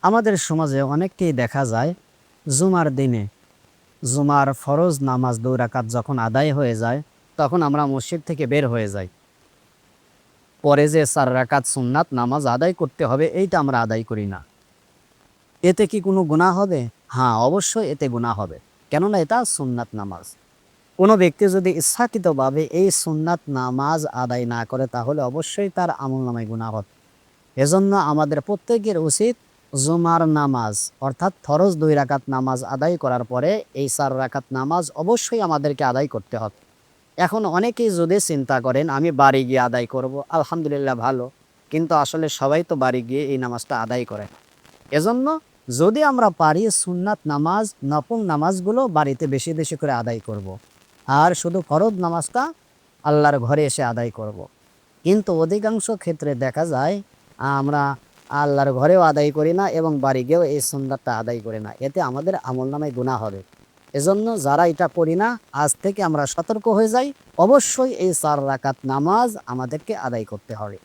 আমাদের সমাজে অনেককেই দেখা যায় জুমার দিনে জুমার ফরজ নামাজ ২ রাকাত যখন আদায় হয়ে যায় তখন আমরা মসজিদ থেকে বের হয়ে যাই। পরে যে ৪ রাকাত সুন্নাত নামাজ আদায় করতে হবে এইটা আমরা আদায় করি না। এতে কি কোনো গুনাহ হবে? হ্যাঁ, অবশ্যই এতে গুনাহ হবে। কেননা এটা সুন্নাত নামাজ। কোনো ব্যক্তি যদি ইচ্ছাকৃতভাবে এই সুন্নাত নামাজ আদায় না করে তাহলে অবশ্যই তার আমলনামায় গুনাহ হবে। এজন্য আমাদের প্রত্যেকের উচিত জুমার নামাজ অর্থাৎ ফরজ ২ রাকাত নামাজ আদায় করার পরে এই ৪ রাকাত নামাজ অবশ্যই আমাদেরকে আদায় করতে হবে। এখন অনেকেই যদি চিন্তা করেন আমি বাড়ি গিয়ে আদায় করব, আলহামদুলিল্লাহ ভালো। কিন্তু আসলে সবাই তো বাড়ি গিয়ে এই নামাজটা আদায় করে না। এজন্য যদি আমরা পারি সুন্নাত নামাজ, নফল নামাজগুলো বাড়িতে বেশি বেশি করে আদায় করব। আর শুধু ফরজ নামাজটা আল্লাহর ঘরে এসে আদায় করব। কিন্তু অধিকাংশ ক্ষেত্রে দেখা যায় আমরা আল্লাহর ঘরেও আদায় করি না এবং বাড়ি গিয়েও এই সুন্নাতটা আদায় করি না। এতে আমাদের আমলনামায় গুনাহ হবে। এজন্য যারা এটা করি না আজ থেকে আমরা সতর্ক হয়ে যাই। অবশ্যই এই ৪ রাকাত নামাজ আমাদেরকে আদায় করতে হবে।